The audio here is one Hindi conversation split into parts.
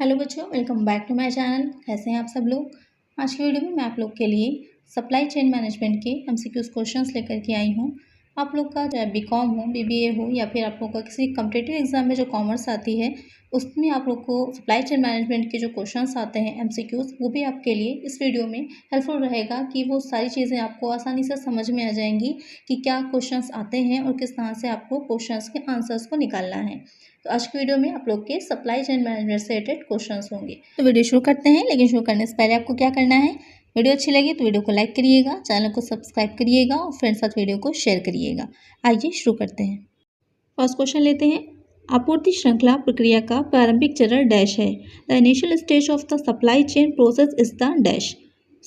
हेलो बच्चों, welcome back to my channel. कैसे हैं आप सब लोग। आज की वीडियो में मैं आप लोग के लिए सप्लाई चेन मैनेजमेंट के एमसीक्यूज क्वेश्चंस लेकर के आई हूं। आप लोग का चाहे बीकॉम हो, बीबीए हो या फिर आप लोग का किसी कॉम्पिटिटिव एग्जाम में जो कॉमर्स आती है उसमें आप लोग को सप्लाई चेन मैनेजमेंट के जो क्वेश्चंस आते हैं एमसीक्यूज, वो भी आपके लिए इस वीडियो में हेल्पफुल रहेगा कि वो सारी चीज़ें आपको आसानी से समझ में आ जाएंगी कि क्या क्वेश्चंस आते हैं और किस तरह से आपको क्वेश्चंस के आंसर्स को निकालना है। तो आज की वीडियो में आप लोग के सप्लाई चेन मैनेजमेंट से रिलेटेड क्वेश्चंस होंगे। तो वीडियो शुरू करते हैं, लेकिन शुरू करने से पहले आपको क्या करना है, वीडियो अच्छी लगी तो वीडियो को लाइक करिएगा, चैनल को सब्सक्राइब करिएगा और फ्रेंड्स साथ वीडियो को शेयर करिएगा। आइए शुरू करते हैं। फर्स्ट क्वेश्चन लेते हैं। आपूर्ति श्रृंखला प्रक्रिया का प्रारंभिक चरण डैश है। The initial stage of the supply chain process is the dash.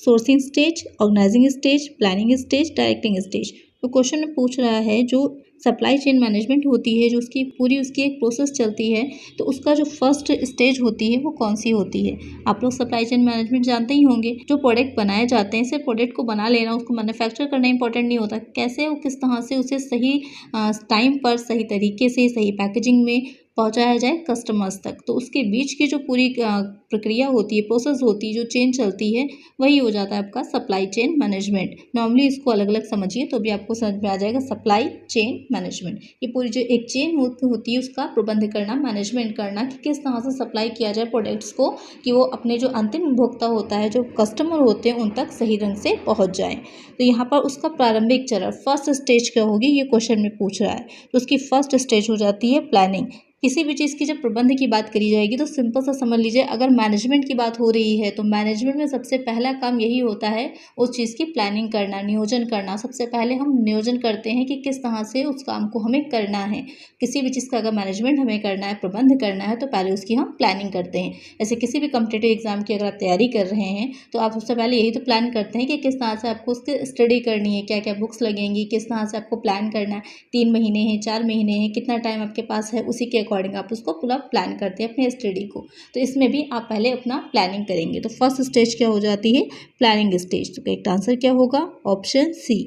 Sourcing stage, organizing stage, planning stage, directing stage. तो क्वेश्चन में पूछ रहा है जो सप्लाई चेन मैनेजमेंट होती है, जो उसकी पूरी उसकी एक प्रोसेस चलती है, तो उसका जो फर्स्ट स्टेज होती है वो कौन सी होती है। आप लोग सप्लाई चेन मैनेजमेंट जानते ही होंगे। जो प्रोडक्ट बनाए जाते हैं, सिर्फ प्रोडक्ट को बना लेना, उसको मैन्युफैक्चर करना इंपॉर्टेंट नहीं होता, कैसे वो किस तरह से उसे सही टाइम पर, सही तरीके से, सही पैकेजिंग में पहुंचाया जाए कस्टमर्स तक। तो उसके बीच की जो पूरी प्रक्रिया होती है, प्रोसेस होती है, जो चेन चलती है, वही हो जाता है आपका सप्लाई चेन मैनेजमेंट। नॉर्मली इसको अलग अलग समझिए तो भी आपको समझ में आ जाएगा सप्लाई चेन मैनेजमेंट। ये पूरी जो एक चेन होती है उसका प्रबंध करना, मैनेजमेंट करना कि किस तरह से सप्लाई किया जाए प्रोडक्ट्स को, कि वो अपने जो अंतिम उपभोक्ता होता है, जो कस्टमर होते हैं, उन तक सही ढंग से पहुँच जाए। तो यहाँ पर उसका प्रारंभिक चरण, फर्स्ट स्टेज क्या होगी, ये क्वेश्चन में पूछ रहा है। तो उसकी फर्स्ट स्टेज हो जाती है प्लानिंग। किसी भी चीज़ की जब प्रबंध की बात करी जाएगी तो सिंपल सा समझ लीजिए, अगर मैनेजमेंट की बात हो रही है तो मैनेजमेंट में सबसे पहला काम यही होता है उस चीज़ की प्लानिंग करना, नियोजन करना। सबसे पहले हम नियोजन करते हैं कि किस तरह से उस काम को हमें करना है। किसी भी चीज़ का अगर मैनेजमेंट हमें करना है, प्रबंध करना है, तो पहले उसकी हम प्लानिंग करते हैं। ऐसे किसी भी कॉम्पिटिटिव एग्जाम की अगर आप तैयारी कर रहे हैं तो आप सबसे पहले यही तो प्लान करते हैं कि किस तरह से आपको उसकी स्टडी करनी है, क्या क्या बुक्स लगेंगी, किस तरह से आपको प्लान करना है। 3 महीने हैं, 4 महीने हैं, कितना टाइम आपके पास है, उसी के अकॉर्डिंग आप उसको पूरा प्लान करते हैं अपने स्टडी को। तो इसमें भी आप पहले अपना प्लानिंग करेंगे। तो फर्स्ट स्टेज क्या हो जाती है, प्लानिंग स्टेज। तो करेक्ट आंसर क्या होगा, ऑप्शन सी।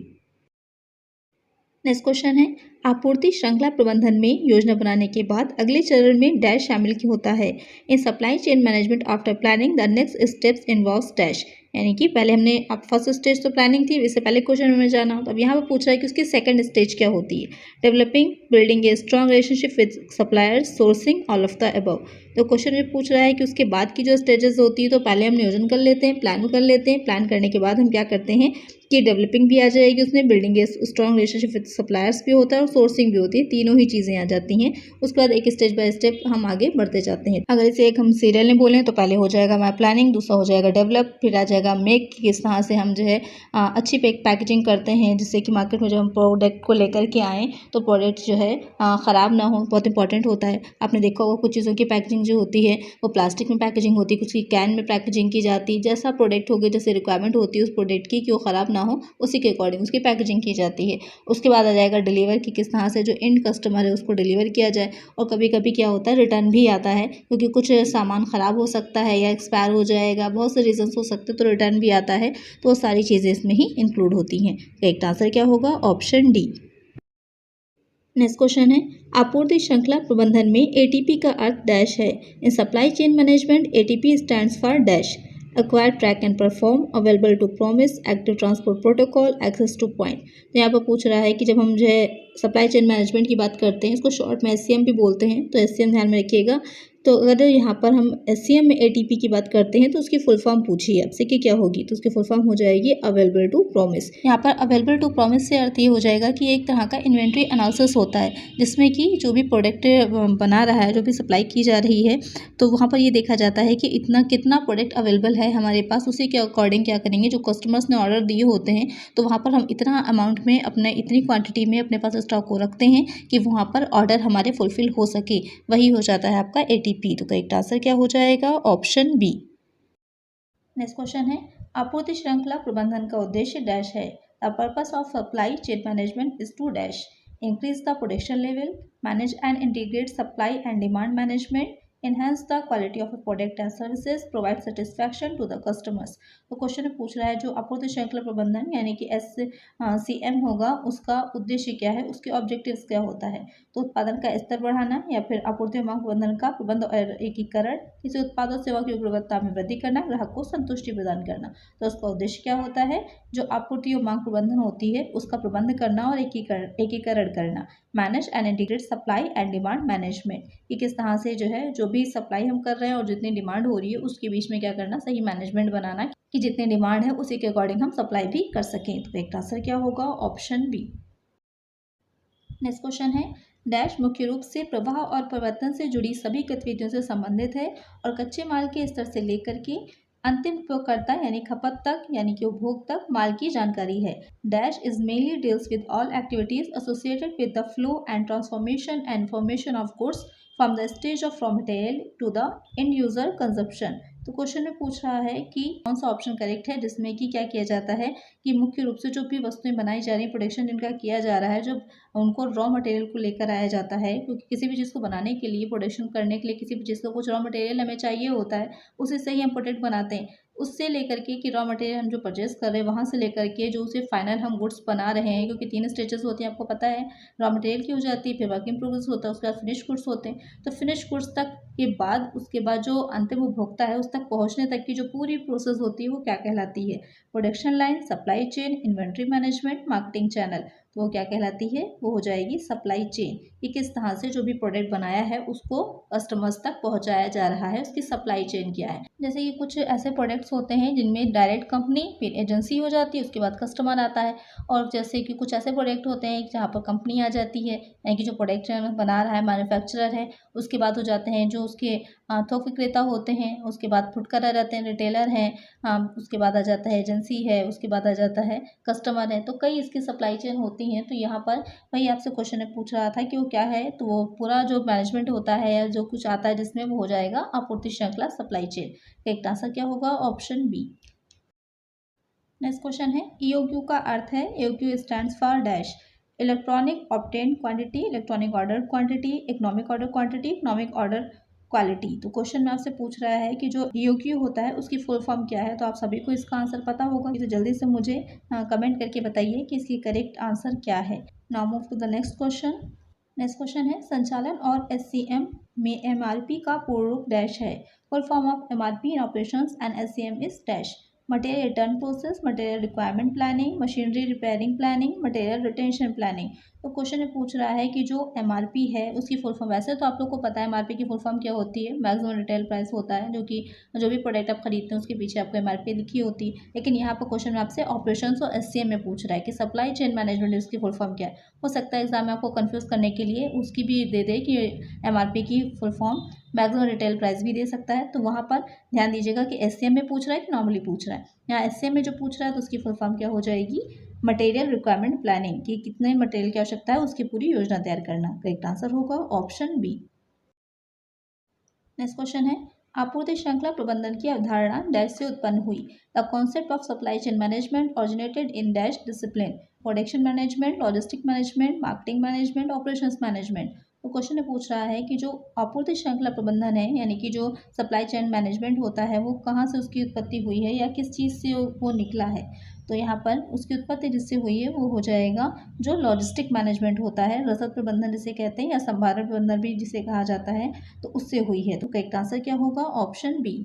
नेक्स्ट क्वेश्चन है, आपूर्ति श्रृंखला प्रबंधन में योजना बनाने के बाद अगले चरण में डैश शामिल क्यों होता है। In supply chain management after planning the next steps involves dash. यानी कि पहले हमने, अब फर्स्ट स्टेज तो प्लानिंग थी, इससे पहले क्वेश्चन में जाना, तो अब यहाँ पर पूछ रहा है कि उसकी सेकंड स्टेज क्या होती है। Developing, building a strong relationship with suppliers, sourcing, all of the above. तो क्वेश्चन में पूछ रहा है कि उसके बाद की जो स्टेजेस होती है, तो पहले हम नियोजन कर लेते हैं, प्लान कर लेते हैं, प्लान करने के बाद हम क्या करते हैं कि डेवलपिंग भी आ जाएगी उसमें, building a strong relationship with suppliers भी होता है और सोर्सिंग भी होती है, तीनों ही चीज़ें आ जाती हैं। उसके बाद एक स्टेज बाय स्टेप हम आगे बढ़ते जाते हैं। अगर इसे एक हम सीरियल में बोलें तो पहले हो जाएगा हमारा प्लानिंग, दूसरा हो जाएगा डेवलप, फिर आ जाएगा मेक, किस तरह से हम जो है अच्छी पैकेजिंग करते हैं, जिससे कि मार्केट में जब हम प्रोडक्ट को लेकर के आएँ तो प्रोडक्ट जो है ख़राब ना हो, बहुत इंपॉर्टेंट होता है। आपने देखा होगा कुछ चीज़ों की पैकेजिंग जो होती है वो प्लास्टिक में पैकेजिंग होती है, कुछ की कैन में पैकेजिंग की जाती है। जैसा प्रोडक्ट हो गया, जैसे रिक्वायरमेंट होती है उस प्रोडक्ट की कि वो ख़राब ना हो, उसी के अकॉर्डिंग उसकी पैकेजिंग की जाती है। उसके बाद आ जाएगा डिलीवर, की किस तरह से जो एंड कस्टमर है उसको डिलीवर किया जाए। और कभी कभी क्या होता है, रिटर्न भी आता है, क्योंकि कुछ सामान ख़राब हो सकता है या एक्सपायर हो जाएगा, बहुत से रीजंस हो सकते हैं, तो रिटर्न भी आता है। तो वो सारी चीज़ें इसमें ही इंक्लूड होती हैं। करेक्ट आंसर क्या होगा, ऑप्शन डी। नेक्स्ट क्वेश्चन है, आपूर्ति श्रृंखला प्रबंधन में एटीपी का अर्थ डैश है। In supply chain management ATP stands for dash. Acquire, track and perform, available to promise, active transport protocol, access to point. तो यहाँ पर पूछ रहा है कि जब हम जो है सप्लाई चेन मैनेजमेंट की बात करते हैं, इसको शॉर्ट में एससीएम भी बोलते हैं, तो एससीएम ध्यान में रखिएगा। तो अगर यहाँ पर हम एससीएम में एटीपी की बात करते हैं तो उसकी फुल फॉर्म पूछिए आपसे कि क्या होगी, तो उसकी फुल फॉर्म हो जाएगी अवेलेबल टू प्रॉमिस। यहाँ पर अवेलेबल टू प्रॉमिस से अर्थ ये हो जाएगा कि एक तरह का इन्वेंट्री एनालिसिस होता है, जिसमें कि जो भी प्रोडक्ट बना रहा है, जो भी सप्लाई की जा रही है, तो वहाँ पर ये देखा जाता है कि इतना कितना प्रोडक्ट अवेलेबल है हमारे पास, उसी के अकॉर्डिंग क्या करेंगे, जो कस्टमर्स ने ऑर्डर दिए होते हैं तो वहाँ पर हम इतना अमाउंट में, अपने इतनी क्वांटिटी में अपने पास स्टॉक को रखते हैं कि वहाँ पर ऑर्डर हमारे फुलफिल हो सके। वही हो जाता है आपका एटीपी। तो करेक्ट आंसर क्या हो जाएगा, ऑप्शन बी। नेक्स्ट क्वेश्चन है, आपूर्ति श्रृंखला प्रबंधन का उद्देश्य डैश है। The purpose of supply chain management is to dash. Increase the production level, manage and integrate supply and demand management, enhance the quality of a product and services, provide satisfaction to the customers। तो क्वेश्चन में पूछ रहा है जो आपूर्ति श्रृंखला प्रबंधन यानी कि SCM होगा उसका उद्देश्य क्या है, उसके ऑब्जेक्टिव्स क्या होता है। तो उत्पादन का स्तर बढ़ाना या फिर आपूर्ति मांग प्रबंधन का प्रबंध और एकीकरण, किसी उत्पाद और सेवा की गुणवत्ता में वृद्धि करना, ग्राहक को संतुष्टि प्रदान करना। तो उसका उद्देश्य क्या होता है, जो आपूर्ति और मांग प्रबंधन होती है उसका प्रबंध करना और एकीकरण करना। Manage and integrate supply and demand management, कि किस तरह से जो है जो भी सप्लाई हम कर रहे हैं और जितनी डिमांड हो रही है उसके बीच में क्या करना, सही मैनेजमेंट बनाना कि जितनी डिमांड है उसी के अकॉर्डिंग हम सप्लाई भी कर सकें। तो एक आंसर क्या होगा, ऑप्शन बी। नेक्स्ट क्वेश्चन है डैश मुख्य रूप से प्रवाह और परिवर्तन से जुड़ी सभी गतिविधियों से संबंधित है और कच्चे माल के स्तर से लेकर के अंतिम उपयोगकर्ता यानी खपत तक यानी कि उपभोग तक माल की जानकारी है। Dash is mainly deals with all activities associated with the flow and transformation and information of goods from the stage of raw material to the end user consumption. तो क्वेश्चन में पूछ रहा है कि कौन सा ऑप्शन करेक्ट है जिसमें कि क्या किया जाता है कि मुख्य रूप से जो भी वस्तुएं बनाई जा रही हैं, प्रोडक्शन जिनका किया जा रहा है, जब उनको रॉ मटेरियल को लेकर आया जाता है, क्योंकि किसी भी चीज़ को बनाने के लिए, प्रोडक्शन करने के लिए किसी भी चीज़ का कुछ रॉ मटेरियल हमें चाहिए होता है, उसी से ही हम प्रोडक्ट बनाते हैं। उससे लेकर के कि रॉ मटेरियल हम जो परचेस कर रहे हैं वहाँ से लेकर के जो उसे फाइनल हम गुड्स बना रहे हैं, क्योंकि 3 स्टेजेस होती हैं आपको पता है। रॉ मटेरियल की हो जाती है, फिर वर्क इन प्रोग्रेस होता है, उसके बाद फिनिश गुड्स होते हैं। तो फिनिश गुड्स तक के बाद उसके बाद जो अंतिम उपभोक्ता है उस तक पहुँचने तक की जो पूरी प्रोसेस होती है वो क्या कहलाती है, production line, supply chain, inventory management, marketing channel. तो वो क्या कहलाती है, वो हो जाएगी सप्लाई चेन। कि किस तरह से जो भी प्रोडक्ट बनाया है उसको कस्टमर्स तक पहुंचाया जा रहा है, उसकी सप्लाई चेन क्या है। जैसे कि कुछ ऐसे प्रोडक्ट्स होते हैं जिनमें डायरेक्ट कंपनी फिर एजेंसी हो जाती है, उसके बाद कस्टमर आता है। और जैसे कि कुछ ऐसे प्रोडक्ट होते हैं जहाँ पर कंपनी आ जाती है, यानी कि जो प्रोडक्ट बना रहा है मैन्युफैक्चरर है, उसके बाद हो जाते हैं जो उसके थोक विक्रेता होते हैं, उसके बाद फुटकर आ जाते हैं, रिटेलर हैं, उसके बाद आ जाता है एजेंसी है, उसके बाद आ जाता है कस्टमर है। तो कई इसकी सप्लाई चेन होती हैं। तो यहाँ पर वही आपसे क्वेश्चन में पूछ रहा था कि वो क्या है, तो वो पूरा जो मैनेजमेंट होता है या जो कुछ आता है जिसमें वो हो जाएगा आपूर्ति श्रृंखला, सप्लाई चेन। करेक्ट आंसर क्या होगा, ऑप्शन बी। नेक्स्ट क्वेश्चन है ईओक्यू का अर्थ है, EOQ stands for dash, electronic obtain quantity, electronic order quantity, economic order quantity, economic order quality. तो क्वेश्चन में आपसे पूछ रहा है कि जो ईओक्यू होता है उसकी फुल फॉर्म क्या है। तो आप सभी को इसका आंसर पता होगा, तो जल्दी से मुझे कमेंट करके बताइए कि इसकी करेक्ट आंसर क्या है। Now move to the next question. Next question है संचालन और एससीएम में एमआरपी का पूर्ण रूप डैश है। Full form of MRP in operations and SCM is dash, material return process, material requirement planning, machinery repairing planning, material retention planning. तो क्वेश्चन में पूछ रहा है कि जो एमआरपी है उसकी फुल फॉर्म, वैसे तो आप लोग को पता है एमआरपी की फुल फॉर्म क्या होती है, मैक्सिमम रिटेल प्राइस होता है, जो कि जो भी प्रोडक्ट आप खरीदते हैं उसके पीछे आपको एमआरपी लिखी होती है। लेकिन यहाँ पर क्वेश्चन में आपसे ऑपरेशंस और एससीएम में पूछ रहा है कि सप्लाई चेन मैनेजमेंट उसकी फुल फॉर्म क्या है। हो सकता है एग्जाम में आपको कंफ्यूज करने के लिए उसकी भी दे दे कि एमआरपी की full form maximum retail price भी दे सकता है। तो वहाँ पर ध्यान दीजिएगा कि एससीएम में पूछ रहा है कि नॉर्मली पूछ रहा है। यहाँ एससीएम में जो पूछ रहा है तो उसकी फुल फॉर्म क्या हो जाएगी, मटेरियल रिक्वायरमेंट प्लानिंग, कि कितने मटेरियल की आवश्यकता है उसकी पूरी योजना तैयार करना। करेक्ट आंसर होगा ऑप्शन बी। नेक्स्ट क्वेश्चन है आपूर्ति श्रृंखला प्रबंधन की अवधारणा डैश से उत्पन्न हुई। The concept of supply chain management originated in dash discipline, production management, logistic management, marketing management, operations management. तो क्वेश्चन में पूछ रहा है कि जो आपूर्ति श्रृंखला प्रबंधन है यानी कि जो सप्लाई चेन मैनेजमेंट होता है वो कहाँ से उसकी उत्पत्ति हुई है या किस चीज़ से वो निकला है। तो यहाँ पर उसकी उत्पत्ति जिससे हुई है वो हो जाएगा जो लॉजिस्टिक मैनेजमेंट होता है, रसद प्रबंधन जिसे कहते हैं या संभारण प्रबंधन भी जिसे कहा जाता है, तो उससे हुई है। तो करेक्ट आंसर क्या होगा, ऑप्शन बी।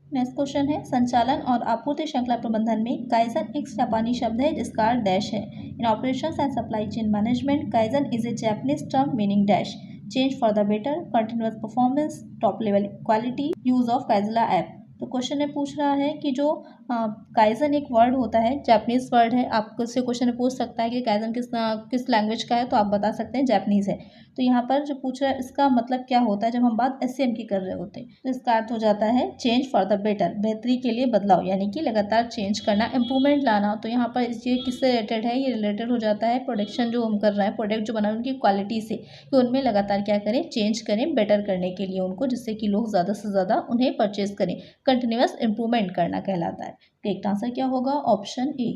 नेक्स्ट क्वेश्चन है संचालन और आपूर्ति श्रृंखला प्रबंधन में काइजन एक जापानी शब्द है जिसका अर्थ डैश है। In operations and supply chain management kaizen is a Japanese term meaning dash, change for the better, continuous performance, top level quality, use of Kaizala app. तो क्वेश्चन में पूछ रहा है कि जो काइजन एक वर्ड होता है, जापानीज वर्ड है। आपको से क्वेश्चन में पूछ सकता है कि काइजन किस लैंग्वेज का है, तो आप बता सकते हैं जापानीज है। तो यहाँ पर जो पूछ रहा है इसका मतलब क्या होता है, जब हम बात एससीएम की कर रहे होते हैं तो इसका अर्थ हो जाता है चेंज फॉर द बेटर, बेहतरी के लिए बदलाव, यानी कि लगातार चेंज करना, इंप्रूवमेंट लाना। तो यहाँ पर ये किससे रिलेटेड है, ये रिलेटेड हो जाता है प्रोडक्शन जो हम कर रहे हैं, प्रोडक्ट जो बना रहे हैं उनकी क्वालिटी से, कि उनमें लगातार क्या करें, चेंज करें, बेटर करने के लिए उनको, जिससे कि लोग ज़्यादा से ज़्यादा उन्हें परचेज करें। कंटिन्यूअस इंप्रूवमेंट करना कहलाता है। करेक्ट आंसर क्या होगा, ऑप्शन ए।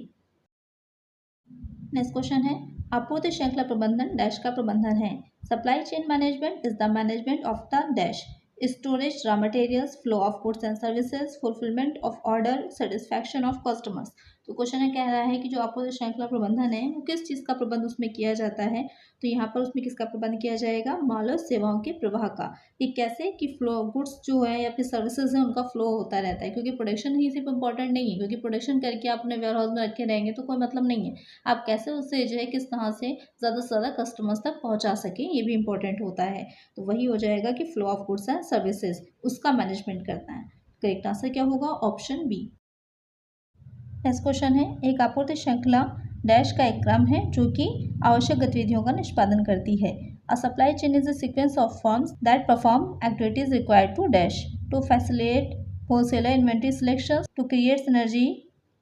नेक्स्ट क्वेश्चन है आपूर्ति श्रृंखला प्रबंधन डैश का प्रबंधन है। Supply chain management is the management of the dash storage, raw materials, flow of goods and services, fulfilment of order, satisfaction of customers. तो क्वेश्चन है कह रहा है कि जो आपूर्ति श्रृंखला प्रबंधन है वो किस चीज़ का प्रबंध उसमें किया जाता है। तो यहाँ पर उसमें किसका प्रबंध किया जाएगा, माल और सेवाओं के प्रवाह का। कि कैसे कि फ्लो गुड्स जो है या फिर सर्विसेज है उनका फ्लो होता रहता है, क्योंकि प्रोडक्शन ही सिर्फ इंपॉर्टेंट नहीं है, क्योंकि प्रोडक्शन करके आप अपने वेयर हाउस में रखे रहेंगे तो कोई मतलब नहीं है। आप कैसे उससे जो है किस तरह से ज़्यादा से ज़्यादा कस्टमर्स तक पहुँचा सकें, ये भी इंपॉर्टेंट होता है। तो वही हो जाएगा कि flow of goods and services उसका मैनेजमेंट करता है। करेक्ट आंसर क्या होगा, ऑप्शन बी। नेक्स्ट क्वेश्चन है, एक आपूर्ति श्रृंखला डैश का एक क्रम है जो कि आवश्यक गतिविधियों का निष्पादन करती है। A supply chain is a sequence of firms that perform activities required to dash to facilitate wholesaler inventory selection, to create synergy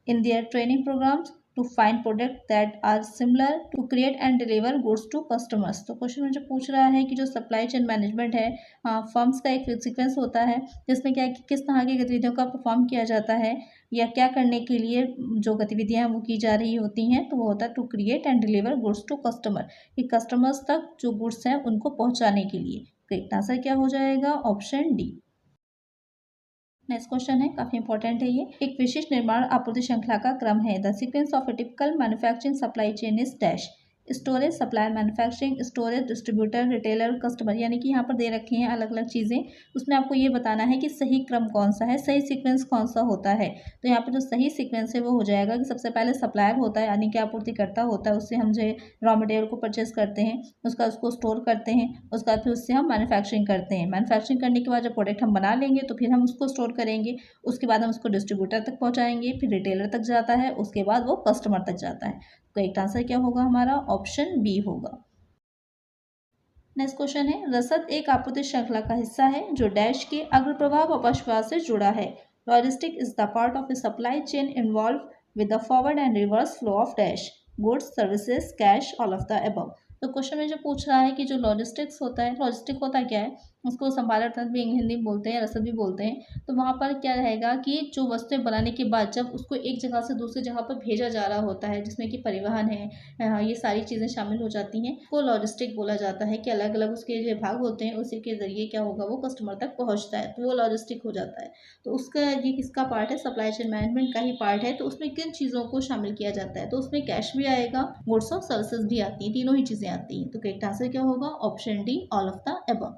in their training programs, to find products that are similar, to create and deliver goods to customers। तो क्वेश्चन मुझे पूछ रहा है कि जो सप्लाई चेन मैनेजमेंट है फर्म्स का एक सीक्वेंस होता है जिसमें क्या है कि किस तरह की गतिविधियों का परफॉर्म किया जाता है या क्या करने के लिए जो गतिविधियां वो की जा रही होती हैं, तो वो होता है to create and deliver goods to customer, कि कस्टमर्स तक जो गुड्स हैं उनको पहुंचाने के लिए। करेक्ट आंसर क्या हो जाएगा, ऑप्शन डी। नेक्स्ट क्वेश्चन है, काफी इंपॉर्टेंट है ये। एक विशिष्ट निर्माण आपूर्ति श्रृंखला का क्रम है। The sequence of A typical manufacturing supply chain is dash storage, supply, manufacturing, storage, distributor, retailer, customer. यानी कि यहाँ पर दे रखे हैं अलग अलग चीज़ें, उसमें आपको ये बताना है कि सही क्रम कौन सा है, सही सीक्वेंस कौन सा होता है। तो यहाँ पर जो सही सीक्वेंस है वो हो जाएगा कि सबसे पहले सप्लायर होता है, यानी कि आपूर्तिकर्ता होता है, उससे हम जो रॉ मटेरियल को परचेस करते हैं, उसको स्टोर करते हैं, उसके बाद फिर उससे हम मैन्युफैक्चरिंग करते हैं। मैन्युफैक्चरिंग करने के बाद जब प्रोडक्ट हम बना लेंगे तो फिर हम उसको स्टोर करेंगे, उसके बाद हम उसको डिस्ट्रीब्यूटर तक पहुँचाएंगे, फिर रिटेलर तक जाता है, उसके बाद वो कस्टमर तक जाता है। तो एक आंसर क्या होगा हमारा, ऑप्शन बी होगा। नेक्स्ट क्वेश्चन है, रसद एक आपूर्ति श्रृंखला का हिस्सा है जो डैश के अग्रप्रवाह व पश्चवाह से जुड़ा है। Logistic is the part of A supply chain involve with the forward and reverse flow of dash goods, services, cash, all of the above. तो क्वेश्चन में जो पूछ रहा है कि जो लॉजिस्टिक्स होता है, लॉजिस्टिक होता क्या है, उसको संभालक भी हिंदी में बोलते हैं, रसद भी बोलते हैं। तो वहाँ पर क्या रहेगा कि जो वस्तुएं बनाने के बाद जब उसको एक जगह से दूसरी जगह पर भेजा जा रहा होता है, जिसमें कि परिवहन है, ये सारी चीज़ें शामिल हो जाती हैं, वो लॉजिस्टिक बोला जाता है। कि अलग अलग उसके जो भाग होते हैं उसी के जरिए क्या होगा, वो कस्टमर तक पहुँचता है, तो वो लॉजिस्टिक हो जाता है। तो उसका ये किसका पार्ट है, सप्लाई चेन मैनेजमेंट का ही पार्ट है। तो उसमें किन चीज़ों को शामिल किया जाता है, तो उसमें कैश भी आएगा, गुड्स और सर्विसेज भी आती हैं, तीनों ही चीज़ें आती हैं। तो करेक्ट आंसर क्या होगा, option D, all of the above.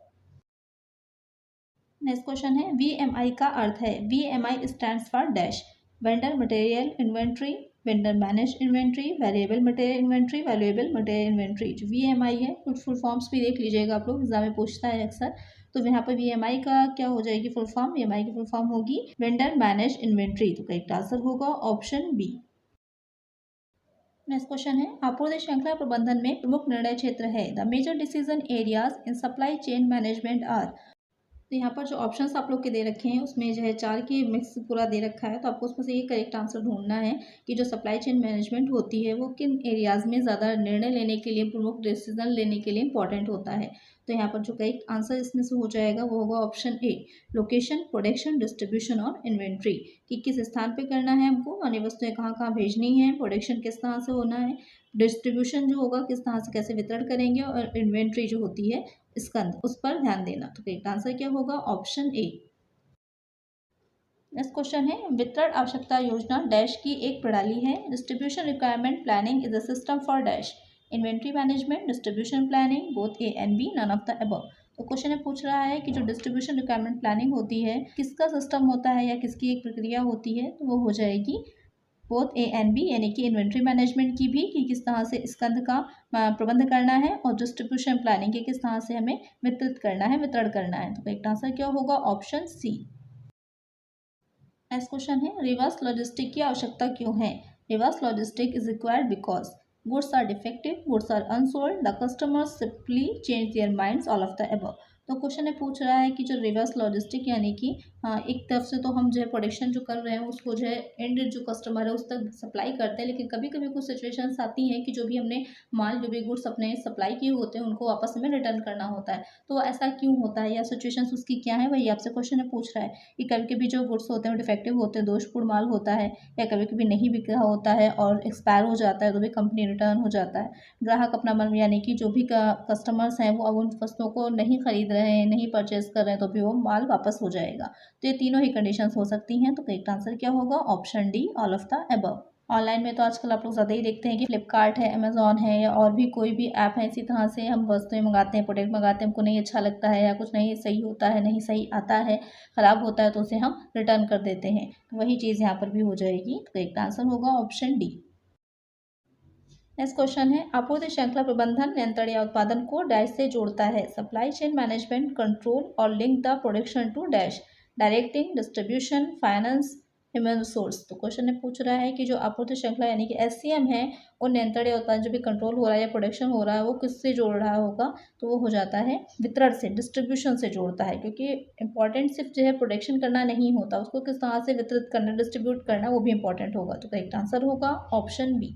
Next question है, VMI का अर्थ है, VMI stands for dash vendor material inventory, vendor manage inventory, variable material inventory, valuable material inventory. जो VMI है कुछ फुल फॉर्म्स भी देख लीजिएगा आप लोग, एग्जाम में पूछता है अक्सर। तो यहाँ पर VMI का क्या हो जाएगी फुल फॉर्म, VMI की फुल फॉर्म होगी वेंडर मैनेज इन्वेंट्री। तो करेक्ट आंसर होगा ऑप्शन बी। नेक्स्ट क्वेश्चन है, आपूर्ति श्रृंखला प्रबंधन में प्रमुख निर्णय क्षेत्र है। The major decision areas in supply chain management are. तो यहाँ पर जो ऑप्शंस आप लोग के दे रखे हैं उसमें जो है 4 की मिक्स पूरा दे रखा है। तो आपको उसमें से ये करेक्ट आंसर ढूंढना है कि जो सप्लाई चेन मैनेजमेंट होती है वो किन एरियाज़ में ज़्यादा निर्णय लेने के लिए, प्रमुख डिसीजन लेने के लिए इंपॉर्टेंट होता है। तो यहाँ पर जो करेक्ट आंसर इसमें से हो जाएगा वो होगा option A, location, production, distribution और इन्वेंट्री। कि किस स्थान पर करना है हमको, अन्य वस्तुएं कहाँ कहाँ भेजनी है, प्रोडक्शन किस तरह से होना है, डिस्ट्रीब्यूशन जो होगा किस तरह से कैसे वितरण करेंगे, और इन्वेंट्री जो होती है स्कंद, उस पर ध्यान देना। तो करेक्ट आंसर क्या होगा, ऑप्शन ए। नेक्स्ट क्वेश्चन है, वितरण आवश्यकता योजना डैश की एक प्रणाली है। Distribution requirement planning is a system for dash inventory management, distribution planning, both A and B, none of the above. तो क्वेश्चन में पूछ रहा है कि जो डिस्ट्रीब्यूशन रिक्वायरमेंट प्लानिंग होती है किसका सिस्टम होता है या किसकी एक प्रक्रिया होती है, तो वो हो जाएगी बोथ ए एंड बी, यानी कि इन्वेंट्री मैनेजमेंट की भी कि किस तरह से स्कंद का प्रबंध करना है, और डिस्ट्रीब्यूशन प्लानिंग के किस तरह से हमें वितरित करना है, वितरण करना है। तो करेक्ट आंसर क्या होगा, ऑप्शन सी। नेक्स्ट क्वेश्चन है, रिवर्स लॉजिस्टिक की आवश्यकता क्यों है। Reverse logistic is required because goods are defective, goods are unsold, the customers simply change their minds, all of the above. तो क्वेश्चन ये पूछ रहा है कि जो रिवर्स लॉजिस्टिक यानी कि एक तरफ से तो हम जो है प्रोडक्शन जो कर रहे हैं उसको जो है एंड जो कस्टमर है उस तक सप्लाई करते हैं, लेकिन कभी कभी कुछ सिचुएशंस आती हैं कि जो भी हमने माल जो भी गुड्स अपने सप्लाई किए होते हैं उनको वापस हमें रिटर्न करना होता है। तो ऐसा क्यों होता है या सिचुएशंस उसकी क्या है, वही आपसे क्वेश्चन पूछ रहा है कि कभी कभी जो गुड्स होते हैं वो डिफेक्टिव होते हैं, दोषपूर्ण माल होता है, या कभी कभी नहीं बिक रहा होता है और एक्सपायर हो जाता है तो भी कंपनी रिटर्न हो जाता है। ग्राहक अपना मन यानी कि जो भी कस्टमर्स हैं वो अब उन वस्तुओं को नहीं खरीद रहे हैं, नहीं परचेज कर रहे हैं, तो भी वो माल वापस हो जाएगा। तो ये तीनों ही कंडीशंस हो सकती हैं। तो करेक्ट आंसर क्या होगा? Option D, all of the above. Online में तो आजकल आप लोग ज़्यादा ही देखते हैं कि फ्लिपकार्ट है, अमेज़ॉन है या और भी कोई भी ऐप है, इसी तरह से हम वस्तुएं मंगाते हैं, प्रोडक्ट मंगाते हैं, हमको नहीं अच्छा लगता है या कुछ नहीं सही होता है, नहीं सही आता है, ख़राब होता है, तो उसे हम रिटर्न कर देते हैं। तो वही चीज़ यहाँ पर भी हो जाएगी। तो करेक्ट आंसर होगा ऑप्शन डी। नेक्स्ट क्वेश्चन है, आपूर्ति श्रृंखला प्रबंधन नियंत्रण या उत्पादन को डैश से जोड़ता है। सप्लाई चेन मैनेजमेंट कंट्रोल और link the production to dash, directing, distribution, finance, human resource. तो क्वेश्चन ने पूछ रहा है कि जो आपूर्ति श्रृंखला यानी कि एससीएम है और नियंत्रण या उत्पादन जो भी कंट्रोल हो रहा है या प्रोडक्शन हो रहा है वो किससे जोड़ रहा होगा? तो वो हो जाता है वितरण से, डिस्ट्रीब्यूशन से जोड़ता है, क्योंकि इंपॉर्टेंट सिर्फ जो है प्रोडक्शन करना नहीं होता, उसको किस तरह से वितरित करना, डिस्ट्रीब्यूट करना वो भी इंपॉर्टेंट होगा। तो करेक्ट आंसर होगा ऑप्शन बी।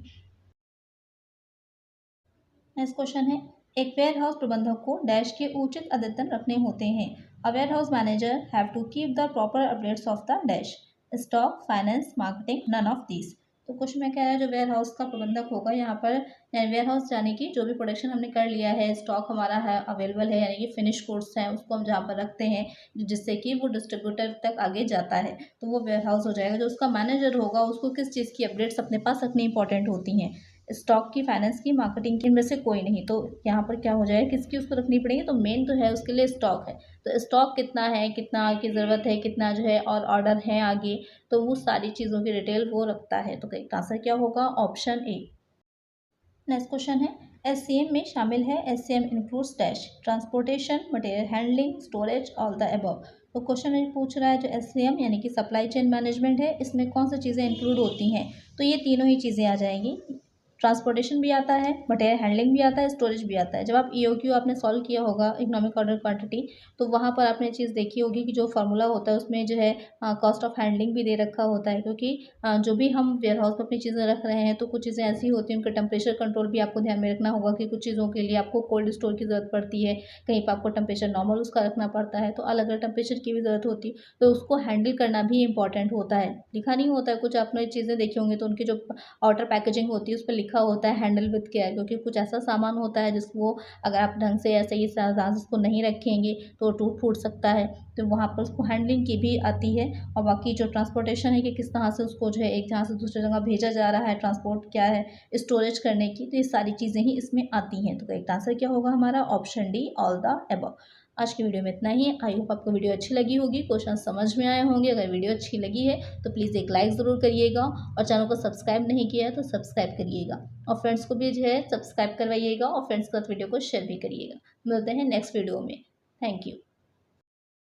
नेक्स्ट क्वेश्चन है, एक वेयर हाउस प्रबंधक को डैश के उचित अद्यतन रखने होते हैं। A warehouse manager have to keep the proper updates of the dash, stock, finance, marketing, none of these. तो क्वेश्चन में क्या है, जो वेयर हाउस का प्रबंधक होगा यहाँ पर, वेयर हाउस यानी कि जो भी प्रोडक्शन हमने कर लिया है, स्टॉक हमारा है अवेलेबल है, यानी कि फिनिश गुड्स हैं उसको हम जहाँ पर रखते हैं जिससे कि वो डिस्ट्रीब्यूटर तक आगे जाता है, तो वो वेयर हाउस हो जाएगा। जो उसका मैनेजर होगा उसको किस चीज़ की अपडेट्स अपने पास रखनी इंपॉर्टेंट होती हैं? स्टॉक की, फाइनेंस की, मार्केटिंग की, इनमें से कोई नहीं। तो यहाँ पर क्या हो जाएगा, किसकी उसको रखनी पड़ेगी? तो मेन तो है उसके लिए स्टॉक है। तो स्टॉक कितना है, कितना की ज़रूरत है, कितना जो है और ऑर्डर है आगे, तो वो सारी चीज़ों की डिटेल वो रखता है। तो करेक्ट आंसर क्या होगा? Option A. नेक्स्ट क्वेश्चन है, एससीएम में शामिल है। SCM includes dash, transportation, material handling, storage, all the above. तो क्वेश्चन ये पूछ रहा है जो एससीएम यानी कि सप्लाई चेन मैनेजमेंट है, इसमें कौन सी चीज़ें इंक्लूड होती हैं? तो ये तीनों ही चीज़ें आ जाएंगी। ट्रांसपोर्टेशन भी आता है, मटेरियल हैंडलिंग भी आता है, स्टोरेज भी आता है। जब आप ईओक्यू आपने सॉल्व किया होगा, इकोनॉमिक ऑर्डर क्वांटिटी, तो वहाँ पर आपने चीज़ देखी होगी कि जो फार्मूला होता है उसमें जो है कॉस्ट ऑफ हैंडलिंग भी दे रखा होता है, क्योंकि जो भी हम वेयर हाउस में अपनी चीज़ें रख रहे हैं तो कुछ चीज़ें ऐसी होती हैं उनका टेम्परेचर कंट्रोल भी आपको ध्यान में रखना होगा कि कुछ चीज़ों के लिए आपको कोल्ड स्टोर की ज़रूरत पड़ती है, कहीं पर आपको टेम्परेचर नॉर्मल उसका रखना पड़ता है, तो अलग अलग टेम्परेचर की भी ज़रूरत होती है, तो उसको हैंडल करना भी इंपॉर्टेंट होता है। लिखा नहीं होता है, कुछ आपने चीज़ें देखी होंगी तो उनकी जो आउटर पैकेजिंग होती है उस पर लिखा होता है हैंडल विथ केयर, क्योंकि कुछ ऐसा सामान होता है जिसको अगर आप ढंग से ऐसे ही सावधान से उसको नहीं रखेंगे तो टूट फूट सकता है, तो वहाँ पर उसको हैंडलिंग की भी आती है। और बाकी जो ट्रांसपोर्टेशन है कि किस तरह से उसको जो है एक जगह से दूसरी जगह भेजा जा रहा है, ट्रांसपोर्ट क्या है, स्टोरेज करने की, तो ये सारी चीज़ें ही इसमें आती हैं। तो करेक्ट आंसर क्या होगा हमारा? Option D, all the above. आज की वीडियो में इतना ही। आई होप आपको वीडियो अच्छी लगी होगी, क्वेश्चन समझ में आए होंगे। अगर वीडियो अच्छी लगी है तो प्लीज़ एक लाइक ज़रूर करिएगा और चैनल को सब्सक्राइब नहीं किया है तो सब्सक्राइब करिएगा और फ्रेंड्स को भी जो है सब्सक्राइब करवाइएगा और फ्रेंड्स के साथ वीडियो को शेयर भी करिएगा। मिलते हैं नेक्स्ट वीडियो में। Thank you.